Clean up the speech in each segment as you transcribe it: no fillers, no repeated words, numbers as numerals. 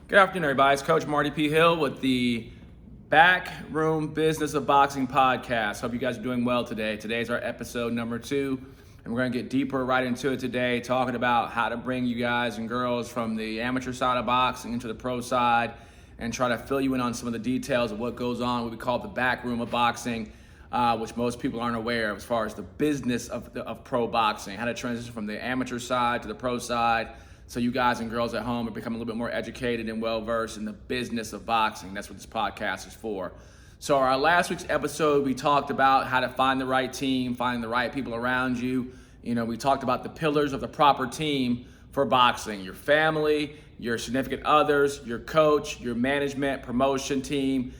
Good afternoon, everybody. It's Coach Marty P. Hill with the Backroom Business of Boxing podcast. Hope you guys are doing well today. Today's our episode number 2, and we're going to get deeper right into it today, talking about how to bring you guys and girls from the amateur side of boxing into the pro side and try to fill you in on some of the details of what goes on, what we call the backroom of boxing, which most people aren't aware of as far as the business of pro boxing, how to transition from the amateur side to the pro side. So you guys and girls at home are becoming a little bit more educated and well-versed in the business of boxing. That's what this podcast is for. So our last week's episode, we talked about how to find the right team, find the right people around you. We talked about the pillars of the proper team for boxing: your family, your significant others, your coach, your management, promotion team,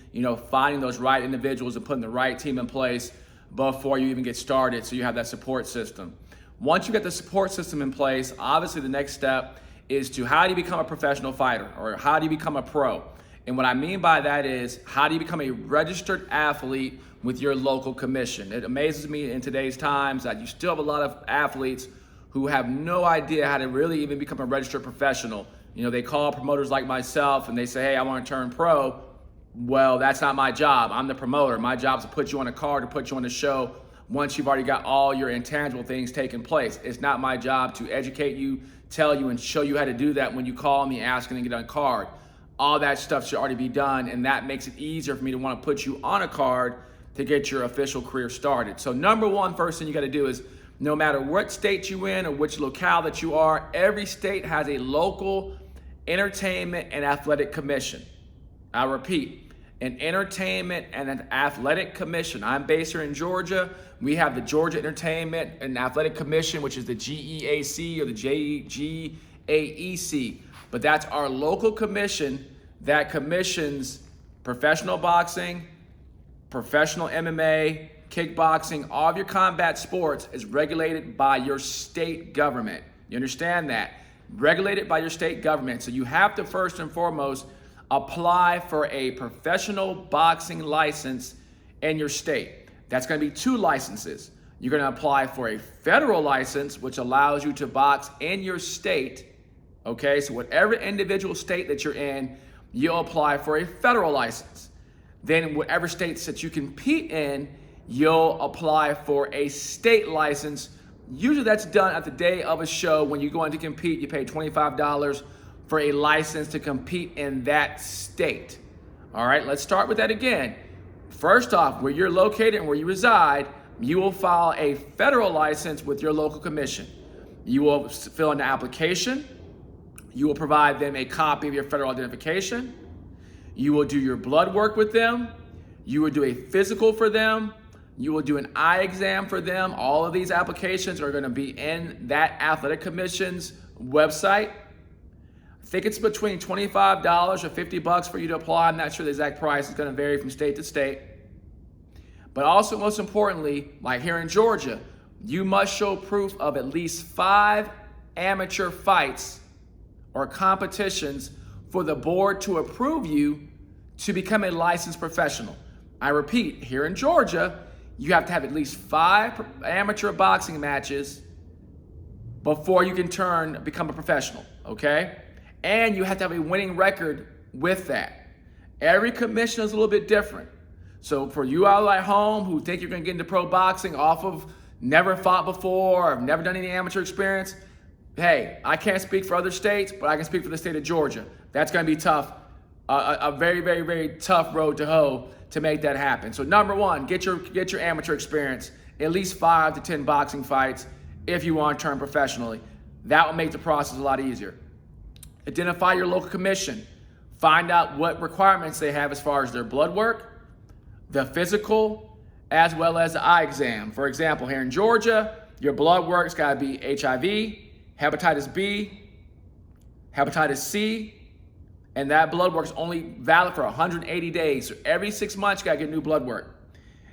finding those right individuals and putting the right team in place before you even get started so you have that support system. Once you get the support system in place, obviously the next step is to how do you become a professional fighter, or how do you become a pro? And what I mean by that is, how do you become a registered athlete with your local commission? It amazes me in today's times that you still have a lot of athletes who have no idea how to really even become a registered professional. They call promoters like myself and they say, hey, I want to turn pro. Well, that's not my job. I'm the promoter. My job is to put you on a card, to put you on a show once you've already got all your intangible things taking place. It's not my job to educate you, tell you, and show you how to do that when you call me asking to get on a card. All that stuff should already be done, and that makes it easier for me to want to put you on a card to get your official career started. So number one, first thing you got to do is, no matter what state you're in or which locale that you are, every state has a local entertainment and athletic commission. I repeat, an entertainment and an athletic commission. I'm based here in Georgia. We have the Georgia Entertainment and Athletic Commission, which is the GEAC or the GAEC. But that's our local commission that commissions professional boxing, professional MMA, kickboxing. All of your combat sports is regulated by your state government. You understand that? Regulated by your state government. So you have to first and foremost apply for a professional boxing license in your state. That's going to be 2 licenses. You're going to apply for a federal license, which allows you to box in your state. Okay, so whatever individual state that you're in, you'll apply for a federal license. Then whatever states that you compete in, you'll apply for a state license. Usually that's done at the day of a show. When you go in to compete, you pay $25 for a license to compete in that state. All right, let's start with that again. First off, where you're located and where you reside, you will file a federal license with your local commission. You will fill in the application. You will provide them a copy of your federal identification. You will do your blood work with them. You will do a physical for them. You will do an eye exam for them. All of these applications are going to be in that athletic commission's website. I think it's between $25 or $50 for you to apply. I'm not sure the exact price. It's going to vary from state to state. But also, most importantly, like here in Georgia, you must show proof of at least 5 amateur fights or competitions for the board to approve you to become a licensed professional. I repeat, here in Georgia, you have to have at least 5 amateur boxing matches before you can become a professional, okay? And you have to have a winning record with that. Every commission is a little bit different. So for you all at home who think you're gonna get into pro boxing off of never fought before or have never done any amateur experience, hey, I can't speak for other states, but I can speak for the state of Georgia. That's gonna be tough, a very, very, very tough road to hoe to make that happen. So number one, get your amateur experience, at least 5 to 10 boxing fights if you want to turn professionally. That will make the process a lot easier. Identify your local commission. Find out what requirements they have as far as their blood work, the physical, as well as the eye exam. For example, here in Georgia, your blood work's got to be HIV, hepatitis B, hepatitis C, and that blood work is only valid for 180 days. So every 6 months, you got to get new blood work.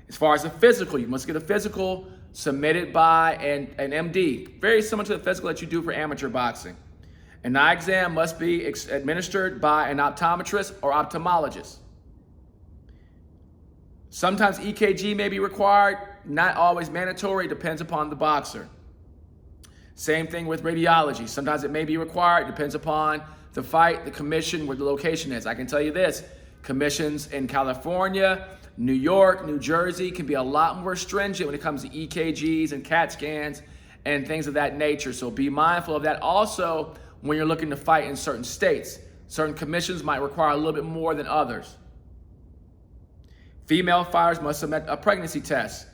As far as the physical, you must get a physical submitted by an MD, very similar to the physical that you do for amateur boxing. An eye exam must be administered by an optometrist or ophthalmologist. Sometimes EKG may be required, not always mandatory, depends upon the boxer. Same thing with radiology. Sometimes it may be required, depends upon the fight, the commission, where the location is. I can tell you this, commissions in California, New York, New Jersey can be a lot more stringent when it comes to EKGs and CAT scans and things of that nature. So be mindful of that. Also, when you're looking to fight in certain states, certain commissions might require a little bit more than others. Female fighters must submit a pregnancy test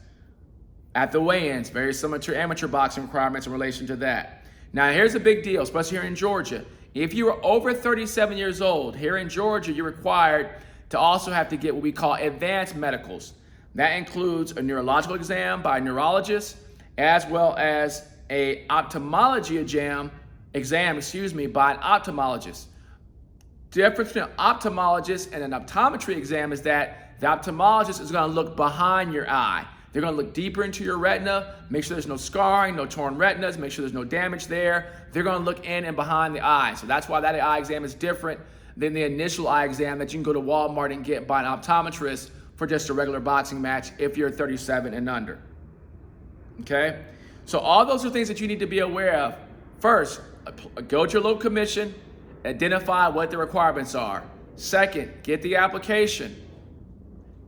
at the weigh-ins, very similar to amateur boxing requirements in relation to that. Now, here's a big deal, especially here in Georgia. If you are over 37 years old, here in Georgia, you're required to also have to get what we call advanced medicals. That includes a neurological exam by a neurologist, as well as a ophthalmology exam, by an ophthalmologist. The difference between an ophthalmologist and an optometry exam is that the ophthalmologist is going to look behind your eye. They're going to look deeper into your retina, make sure there's no scarring, no torn retinas, make sure there's no damage there. They're going to look in and behind the eye. So that's why that eye exam is different than the initial eye exam that you can go to Walmart and get by an optometrist for just a regular boxing match if you're 37 and under. Okay? So all those are things that you need to be aware of. First, go to your local commission, identify what the requirements are. Second, get the application.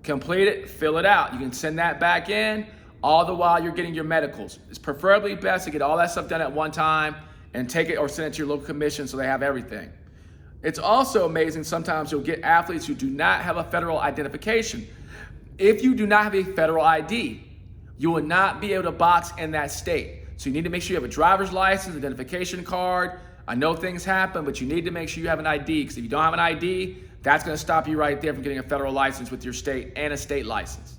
Complete it, fill it out. You can send that back in, all the while you're getting your medicals. It's preferably best to get all that stuff done at one time and take it or send it to your local commission so they have everything. It's also amazing, sometimes you'll get athletes who do not have a federal identification. If you do not have a federal ID, you will not be able to box in that state. So you need to make sure you have a driver's license, identification card. I know things happen, but you need to make sure you have an ID, because if you don't have an ID, that's going to stop you right there from getting a federal license with your state and a state license.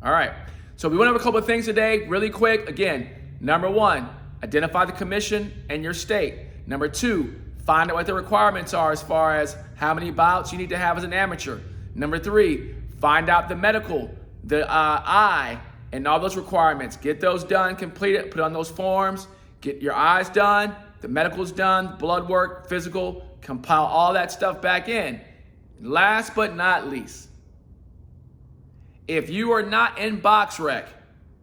All right. So we went over a couple of things today really quick. Again, number one, identify the commission and your state. Number two, find out what the requirements are as far as how many bouts you need to have as an amateur. Number three, find out the medical, the eye, and all those requirements. Get those done, complete it, put on those forms, get your eyes done, the medical's done, blood work, physical, compile all that stuff back in. Last but not least, if you are not in BoxRec,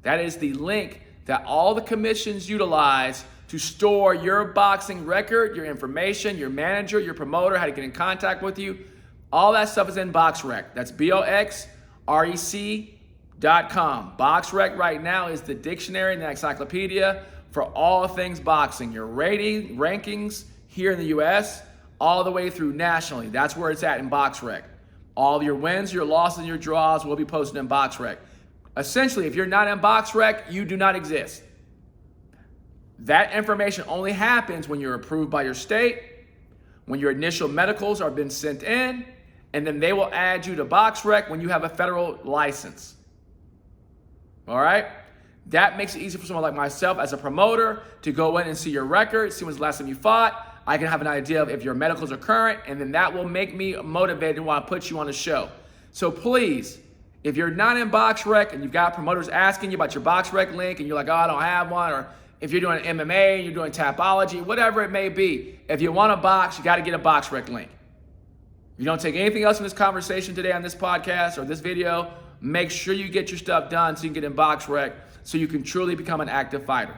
that is the link that all the commissions utilize to store your boxing record, your information, your manager, your promoter, how to get in contact with you. All that stuff is in BoxRec. That's BoxRec.com. BoxRec right now is the dictionary and the encyclopedia for all things boxing. Your rankings here in the U.S., all the way through nationally. That's where it's at in BoxRec. All of your wins, your losses, and your draws will be posted in BoxRec. Essentially, if you're not in BoxRec, you do not exist. That information only happens when you're approved by your state, when your initial medicals are been sent in, and then they will add you to BoxRec when you have a federal license. All right? That makes it easy for someone like myself as a promoter to go in and see your record, see when's the last time you fought. I can have an idea of if your medicals are current, and then that will make me motivated and want to put you on the show. So please, if you're not in BoxRec and you've got promoters asking you about your BoxRec link and you're like, oh, I don't have one, or if you're doing MMA and you're doing Tapology, whatever it may be, if you want to box, you got to get a BoxRec link. If you don't take anything else in this conversation today on this podcast or this video, make sure you get your stuff done so you can get in BoxRec so you can truly become an active fighter.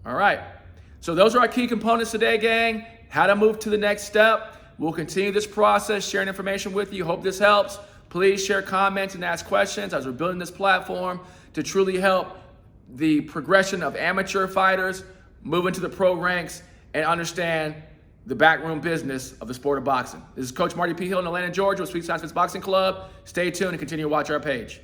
All right. So those are our key components today, gang. How to move to the next step. We'll continue this process, sharing information with you. Hope this helps. Please share, comment, and ask questions as we're building this platform to truly help the progression of amateur fighters move into the pro ranks and understand the backroom business of the sport of boxing. This is Coach Marty P. Hill in Atlanta, Georgia with Sweet Science Fits Boxing Club. Stay tuned and continue to watch our page.